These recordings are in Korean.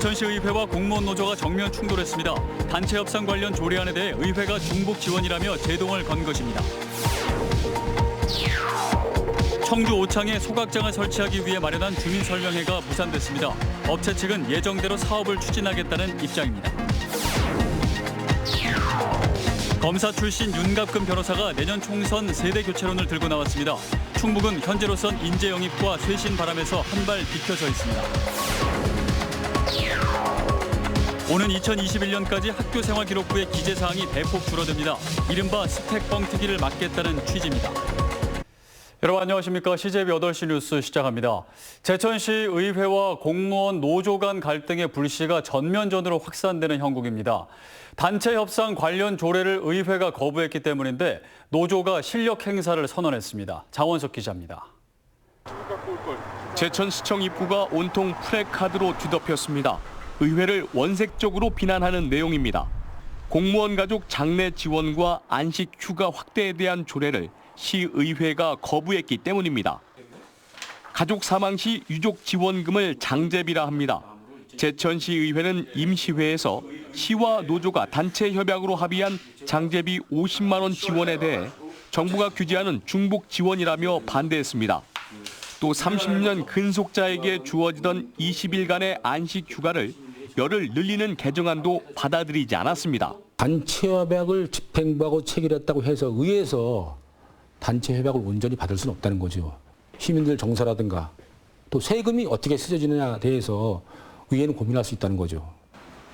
제천시 의회와 공무원 노조가 정면 충돌했습니다. 단체 협상 관련 조례안에 대해 의회가 중복 지원이라며 제동을 건 것입니다. 청주 오창에 소각장을 설치하기 위해 마련한 주민설명회가 무산됐습니다. 업체 측은 예정대로 사업을 추진하겠다는 입장입니다. 검사 출신 윤갑근 변호사가 내년 총선 세대 교체론을 들고 나왔습니다. 충북은 현재로선 인재 영입과 쇄신 바람에서 한 발 비켜서 있습니다. 오는 2021년까지 학교생활기록부의 기재사항이 대폭 줄어듭니다. 이른바 스택 뻥튀기를 막겠다는 취지입니다. 여러분 안녕하십니까. CJB 8시 뉴스 시작합니다. 제천시 의회와 공무원 노조 간 갈등의 불씨가 전면전으로 확산되는 형국입니다. 단체 협상 관련 조례를 의회가 거부했기 때문인데 노조가 실력 행사를 선언했습니다. 장원석 기자입니다. 제천시청 입구가 온통 프래카드로 뒤덮였습니다. 의회를 원색적으로 비난하는 내용입니다. 공무원 가족 장례 지원과 안식 휴가 확대에 대한 조례를 시의회가 거부했기 때문입니다. 가족 사망 시 유족 지원금을 장제비라 합니다. 제천시의회는 임시회에서 시와 노조가 단체 협약으로 합의한 장제비 50만 원 지원에 대해 정부가 규제하는 중복 지원이라며 반대했습니다. 또 30년 근속자에게 주어지던 20일간의 안식 휴가를 열흘 늘리는 개정안도 받아들이지 않았습니다. 단체 협약을 집행부하고 체결했다고 해서 의회에서 단체 협약을 온전히 받을 수는 없다는 거죠. 시민들 정서라든가 또 세금이 어떻게 쓰여지느냐에 대해서 의회는 고민할 수 있다는 거죠.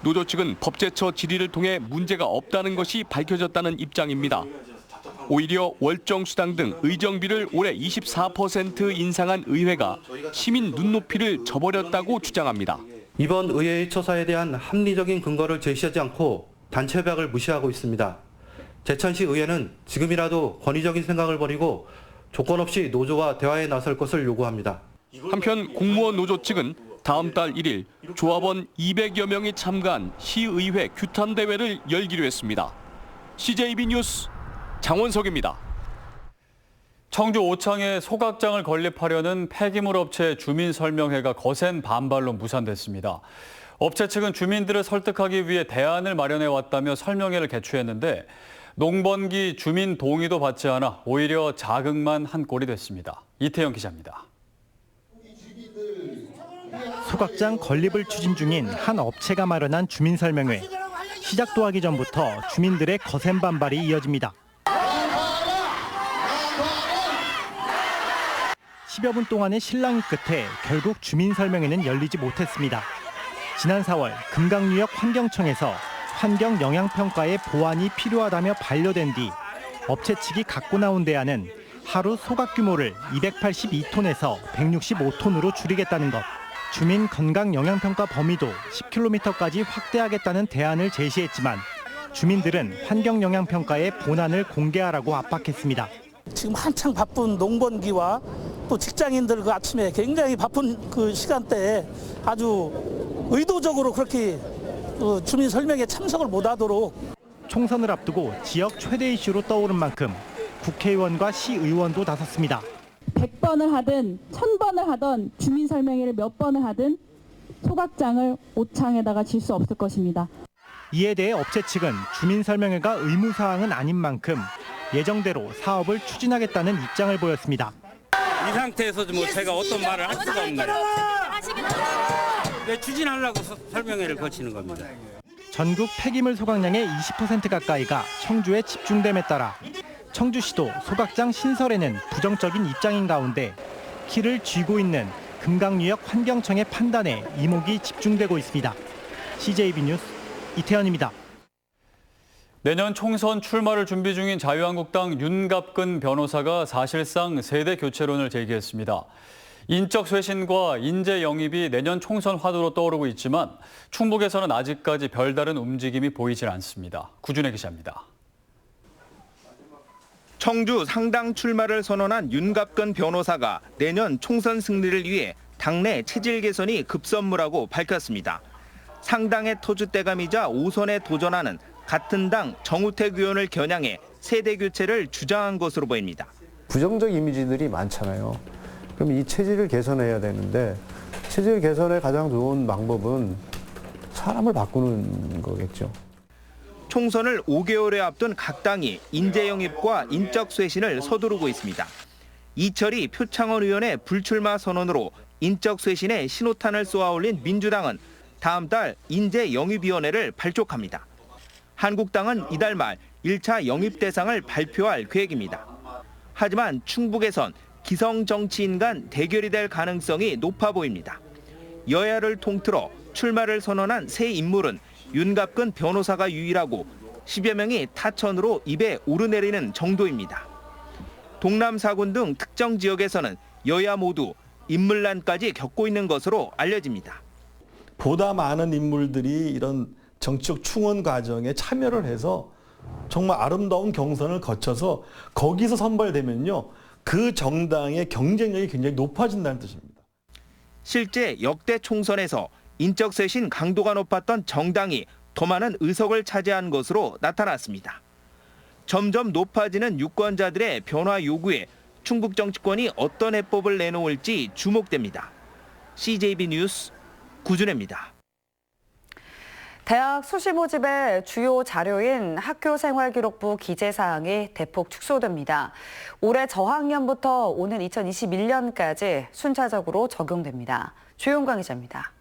노조 측은 법제처 질의를 통해 문제가 없다는 것이 밝혀졌다는 입장입니다. 오히려 월정수당 등 의정비를 올해 24% 인상한 의회가 시민 눈높이를 저버렸다고 주장합니다. 이번 의회의 처사에 대한 합리적인 근거를 제시하지 않고 단체 협약을 무시하고 있습니다. 제천시 의회는 지금이라도 권위적인 생각을 버리고 조건 없이 노조와 대화에 나설 것을 요구합니다. 한편 공무원 노조 측은 다음 달 1일 조합원 200여 명이 참가한 시의회 규탄 대회를 열기로 했습니다. CJB 뉴스 장원석입니다. 청주 오창에 소각장을 건립하려는 폐기물 업체 주민설명회가 거센 반발로 무산됐습니다. 업체 측은 주민들을 설득하기 위해 대안을 마련해 왔다며 설명회를 개최했는데 농번기 주민 동의도 받지 않아 오히려 자극만 한 꼴이 됐습니다. 이태영 기자입니다. 소각장 건립을 추진 중인 한 업체가 마련한 주민설명회. 시작도 하기 전부터 주민들의 거센 반발이 이어집니다. 10여 분 동안의 실랑이 끝에 결국 주민설명회는 열리지 못했습니다. 지난 4월 금강유역 환경청에서 환경영향평가의 보완이 필요하다며 반려된 뒤 업체 측이 갖고 나온 대안은 하루 소각 규모를 282톤에서 165톤으로 줄이겠다는 것, 주민 건강영향평가 범위도 10km까지 확대하겠다는 대안을 제시했지만 주민들은 환경영향평가의 본안을 공개하라고 압박했습니다. 지금 한창 바쁜 농번기와 또 직장인들 그 아침에 굉장히 바쁜 그 시간대에 아주 의도적으로 그렇게 주민 설명에 참석을 못하도록. 총선을 앞두고 지역 최대 이슈로 떠오른 만큼 국회의원과 시의원도 나섰습니다. 100번을 하든 1000번을 하든 주민설명회를 몇 번을 하든 소각장을 오창에다가 질 수 없을 것입니다. 이에 대해 업체 측은 주민설명회가 의무사항은 아닌 만큼 예정대로 사업을 추진하겠다는 입장을 보였습니다. 이 상태에서 뭐 제가 어떤 말을 할 수가 없나요? 왜 추진하려고 설명회를 거치는 겁니다. 전국 폐기물 소각량의 20% 가까이가 청주에 집중됨에 따라 청주시도 소각장 신설에는 부정적인 입장인 가운데 키를 쥐고 있는 금강유역 환경청의 판단에 이목이 집중되고 있습니다. CJB 뉴스 이태현입니다. 내년 총선 출마를 준비 중인 자유한국당 윤갑근 변호사가 사실상 세대 교체론을 제기했습니다. 인적 쇄신과 인재 영입이 내년 총선 화두로 떠오르고 있지만 충북에서는 아직까지 별다른 움직임이 보이질 않습니다. 구준혜 기자입니다. 청주 상당 출마를 선언한 윤갑근 변호사가 내년 총선 승리를 위해 당내 체질 개선이 급선무라고 밝혔습니다. 상당의 터줏대감이자 5선에 도전하는 같은 당 정우택 의원을 겨냥해 세대 교체를 주장한 것으로 보입니다. 부정적 이미지들이 많잖아요. 그럼 이 체질을 개선해야 되는데 체질 개선의 가장 좋은 방법은 사람을 바꾸는 거겠죠. 총선을 5개월에 앞둔 각 당이 인재 영입과 인적 쇄신을 서두르고 있습니다. 이철이 표창원 의원의 불출마 선언으로 인적 쇄신에 신호탄을 쏘아올린 민주당은 다음 달 인재 영입위원회를 발족합니다. 한국당은 이달 말 1차 영입 대상을 발표할 계획입니다. 하지만 충북에선 기성 정치인 간 대결이 될 가능성이 높아 보입니다. 여야를 통틀어 출마를 선언한 새 인물은 윤갑근 변호사가 유일하고 10여 명이 타천으로 입에 오르내리는 정도입니다. 동남 4군 등 특정 지역에서는 여야 모두 인물난까지 겪고 있는 것으로 알려집니다. 보다 많은 인물들이 이런 정치적 충원 과정에 참여를 해서 정말 아름다운 경선을 거쳐서 거기서 선발되면요, 그 정당의 경쟁력이 굉장히 높아진다는 뜻입니다. 실제 역대 총선에서 인적 쇄신 강도가 높았던 정당이 더 많은 의석을 차지한 것으로 나타났습니다. 점점 높아지는 유권자들의 변화 요구에 충북 정치권이 어떤 해법을 내놓을지 주목됩니다. CJB 뉴스 구준혜입니다. 대학 수시 모집의 주요 자료인 학교생활기록부 기재사항이 대폭 축소됩니다. 올해 저학년부터 오는 2021년까지 순차적으로 적용됩니다. 조용광 기자입니다.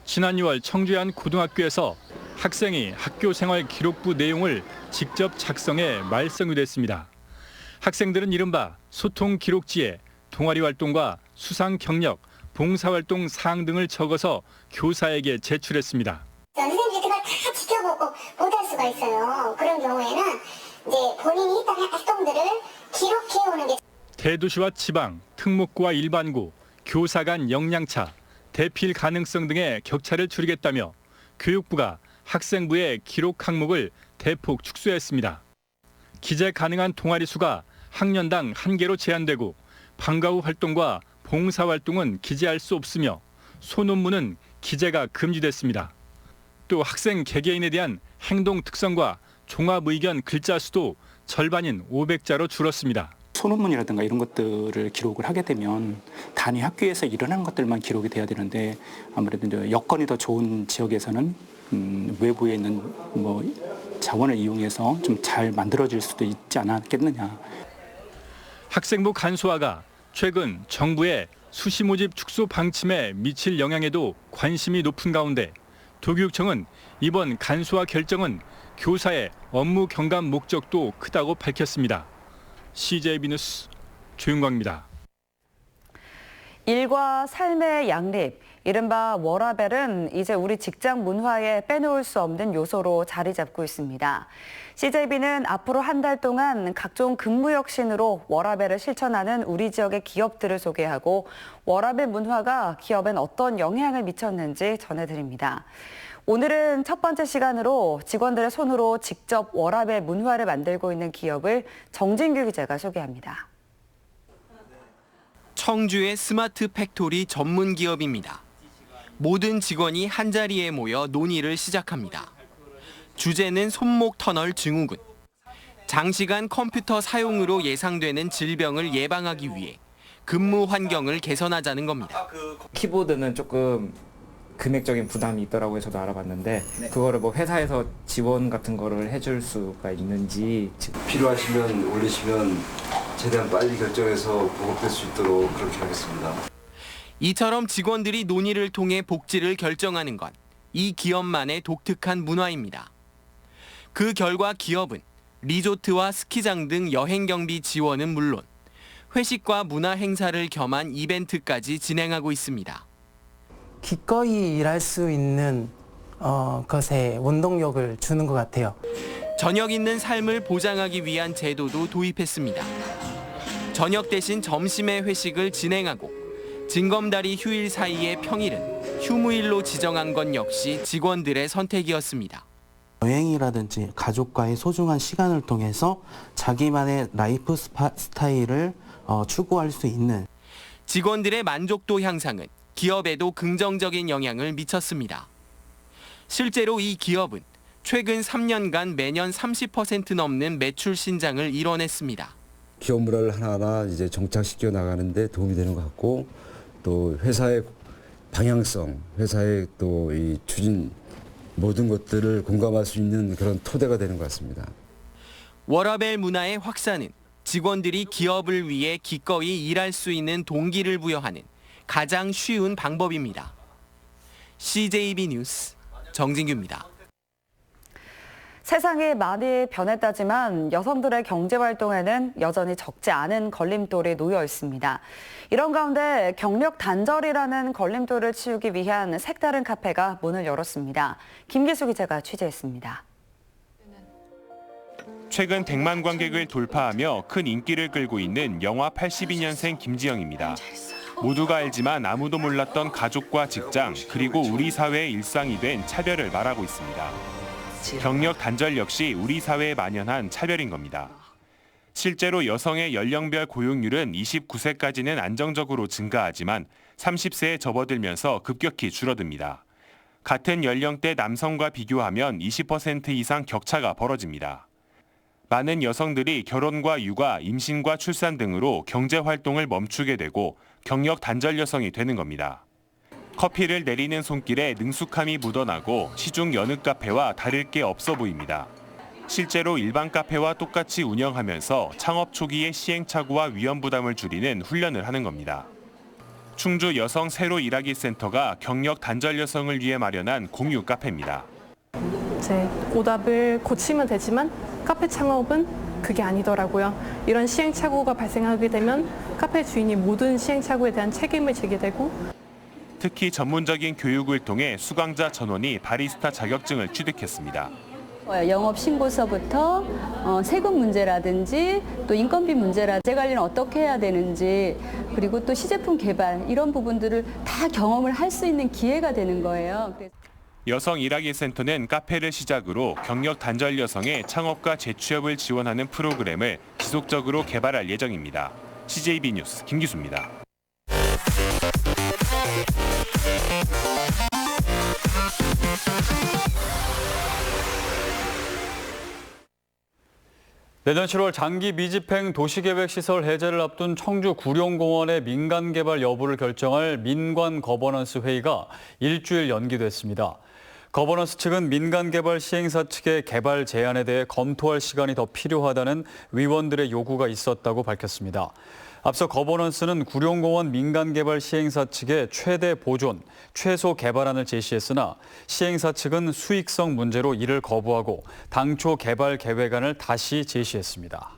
지난 2월 청주의 한 고등학교에서 학생이 학교생활기록부 내용을 직접 작성해 말썽이 학생들은 이른바 소통기록지에 동아리 활동과 수상 경력, 봉사활동 사항 등을 적어서 교사에게 제출했습니다. 선생님들이 그걸 다 지켜보고 못할 수가 있어요. 그런 경우에는 이제 본인이 했던 활동들을 기록해오는 게. 대도시와 지방, 특목고와 일반고, 교사 간 역량차, 대필 가능성 등의 격차를 줄이겠다며 교육부가 학생부의 기록 항목을 대폭 축소했습니다. 기재 가능한 동아리 수가 학년당 1개로 제한되고 방과 후 활동과 봉사활동은 기재할 수 없으며 소논문은 기재가 금지됐습니다. 또 학생 개개인에 대한 행동 특성과 종합 의견 글자 수도 절반인 500자로 줄었습니다. 소논문이라든가 이런 것들을 기록을 하게 되면 단위 학교에서 일어난 것들만 기록이 돼야 되는데 아무래도 이제 여건이 더 좋은 지역에서는 외부에 있는 자원을 이용해서 좀 잘 만들어질 수도 있지 않았겠느냐. 학생부 간소화가 최근 정부의 수시 모집 축소 방침에 미칠 영향에도 관심이 높은 가운데 도교육청은 이번 간소화 결정은 교사의 업무 경감 목적도 크다고 밝혔습니다. CJB 뉴스 조윤광입니다. 일과 삶의 양립, 이른바 워라밸은 이제 우리 직장 문화에 빼놓을 수 없는 요소로 자리 잡고 있습니다. CJB는 앞으로 한 달 동안 각종 근무 혁신으로 워라밸을 실천하는 우리 지역의 기업들을 소개하고 워라밸 문화가 기업엔 어떤 영향을 미쳤는지 전해드립니다. 오늘은 첫 번째 시간으로 직원들의 손으로 직접 워라밸 문화를 만들고 있는 기업을 정진규 기자가 소개합니다. 청주의 스마트 팩토리 전문 기업입니다. 모든 직원이 한자리에 모여 논의를 시작합니다. 주제는 손목 터널 증후군. 장시간 컴퓨터 사용으로 예상되는 질병을 예방하기 위해 근무 환경을 개선하자는 겁니다. 키보드는 조금 금액적인 부담이 있더라고요. 저도 알아봤는데 그거를 회사에서 지원 같은 거를 해줄 수가 있는지. 필요하시면 올리시면 최대한 빨리 결정해서 보급될 수 있도록 그렇게 하겠습니다. 이처럼 직원들이 논의를 통해 복지를 결정하는 건 이 기업만의 독특한 문화입니다. 그 결과 기업은 리조트와 스키장 등 여행 경비 지원은 물론 회식과 문화 행사를 겸한 이벤트까지 진행하고 있습니다. 기꺼이 일할 수 있는 것에 원동력을 주는 것 같아요. 저녁 있는 삶을 보장하기 위한 제도도 도입했습니다. 저녁 대신 점심에 회식을 진행하고 징검다리 휴일 사이의 평일은 휴무일로 지정한 건 역시 직원들의 선택이었습니다. 여행이라든지 가족과의 소중한 시간을 통해서 자기만의 라이프 스타일을 추구할 수 있는 직원들의 만족도 향상은 기업에도 긍정적인 영향을 미쳤습니다. 실제로 이 기업은 최근 3년간 매년 30% 넘는 매출 신장을 이뤄냈습니다. 기업 문화를 하나하나 이제 정착시켜 나가는데 도움이 되는 것 같고 또 회사의 방향성, 회사의 또 이 추진 모든 것들을 공감할 수 있는 그런 토대가 되는 것 같습니다. 워라밸 문화의 확산은 직원들이 기업을 위해 기꺼이 일할 수 있는 동기를 부여하는 가장 쉬운 방법입니다. CJB 뉴스 정진규입니다. 세상이 많이 변했다지만 여성들의 경제활동에는 여전히 적지 않은 걸림돌이 놓여 있습니다. 이런 가운데 경력 단절이라는 걸림돌을 치우기 위한 색다른 카페가 문을 열었습니다. 김기수 기자가 취재했습니다. 최근 100만 관객을 돌파하며 큰 인기를 끌고 있는 영화 82년생 김지영입니다. 모두가 알지만 아무도 몰랐던 가족과 직장, 그리고 우리 사회의 일상이 된 차별을 말하고 있습니다. 경력 단절 역시 우리 사회에 만연한 차별인 겁니다. 실제로 여성의 연령별 고용률은 29세까지는 안정적으로 증가하지만 30세에 접어들면서 급격히 줄어듭니다. 같은 연령대 남성과 비교하면 20% 이상 격차가 벌어집니다. 많은 여성들이 결혼과 육아, 임신과 출산 등으로 경제활동을 멈추게 되고 경력 단절 여성이 되는 겁니다. 커피를 내리는 손길에 능숙함이 묻어나고 시중 여느 카페와 다를 게 없어 보입니다. 실제로 일반 카페와 똑같이 운영하면서 창업 초기의 시행착오와 위험 부담을 줄이는 훈련을 하는 겁니다. 충주 여성 새로 일하기 센터가 경력 단절 여성을 위해 마련한 공유 카페입니다. 이제 오답을 고치면 되지만 카페 창업은 그게 아니더라고요. 이런 시행착오가 발생하게 되면 카페 주인이 모든 시행착오에 대한 책임을 지게 되고 특히 전문적인 교육을 통해 수강자 전원이 바리스타 자격증을 취득했습니다. 영업 신고서부터 세금 문제라든지 또 인건비 문제라든지 재관리는 어떻게 해야 되는지 그리고 또 시제품 개발 이런 부분들을 다 경험을 할 수 있는 기회가 되는 거예요. 여성 일하기 센터는 카페를 시작으로 경력 단절 여성의 창업과 재취업을 지원하는 프로그램을 지속적으로 개발할 예정입니다. CJB 뉴스 김기수입니다. 내년 7월 장기 미집행 도시계획시설 해제를 앞둔 청주 구룡공원의 민간개발 여부를 결정할 민관 거버넌스 회의가 일주일 연기됐습니다. 거버넌스 측은 민간개발 시행사 측의 개발 제안에 대해 검토할 시간이 더 필요하다는 위원들의 요구가 있었다고 밝혔습니다. 앞서 거버넌스는 구룡공원 민간개발 시행사 측에 최대 보존, 최소 개발안을 제시했으나 시행사 측은 수익성 문제로 이를 거부하고 당초 개발 계획안을 다시 제시했습니다.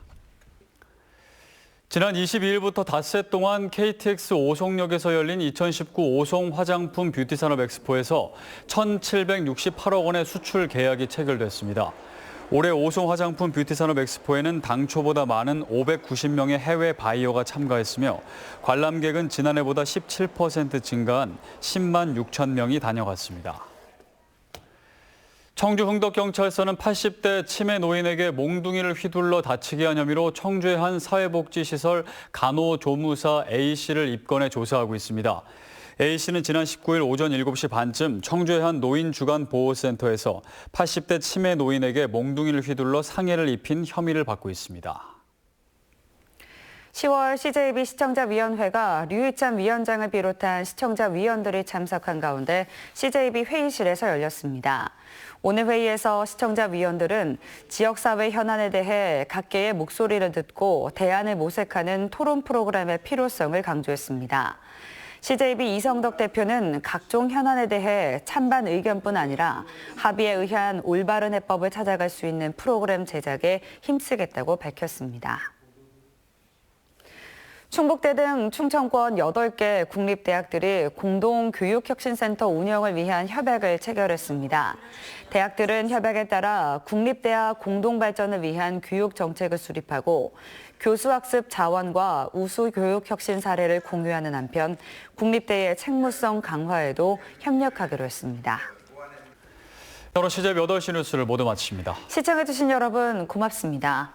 지난 22일부터 닷새 동안 KTX 오송역에서 열린 2019 오송 화장품 뷰티산업 엑스포에서 1,768억 원의 수출 계약이 체결됐습니다. 올해 오송 화장품 뷰티산업 엑스포에는 당초보다 많은 590명의 해외 바이어가 참가했으며 관람객은 지난해보다 17% 증가한 10만 6천 명이 다녀갔습니다. 청주 흥덕경찰서는 80대 치매 노인에게 몽둥이를 휘둘러 다치게 한 혐의로 청주의 한 사회복지시설 간호조무사 A씨를 입건해 조사하고 있습니다. A씨는 지난 19일 오전 7시 반쯤 청주의 한 노인주간보호센터에서 80대 치매 노인에게 몽둥이를 휘둘러 상해를 입힌 혐의를 받고 있습니다. 10월 CJB 시청자위원회가 류희찬 위원장을 비롯한 시청자위원들이 참석한 가운데 CJB 회의실에서 열렸습니다. 오늘 회의에서 시청자위원들은 지역사회 현안에 대해 각계의 목소리를 듣고 대안을 모색하는 토론 프로그램의 필요성을 강조했습니다. CJB 이성덕 대표는 각종 현안에 대해 찬반 의견뿐 아니라 합의에 의한 올바른 해법을 찾아갈 수 있는 프로그램 제작에 힘쓰겠다고 밝혔습니다. 충북대 등 충청권 8개 국립대학들이 공동교육혁신센터 운영을 위한 협약을 체결했습니다. 대학들은 협약에 따라 국립대학 공동발전을 위한 교육정책을 수립하고 교수학습 자원과 우수 교육혁신 사례를 공유하는 한편 국립대의 책무성 강화에도 협력하기로 했습니다. 여러 CJB 8시 뉴스를 모두 마칩니다. 시청해주신 여러분 고맙습니다.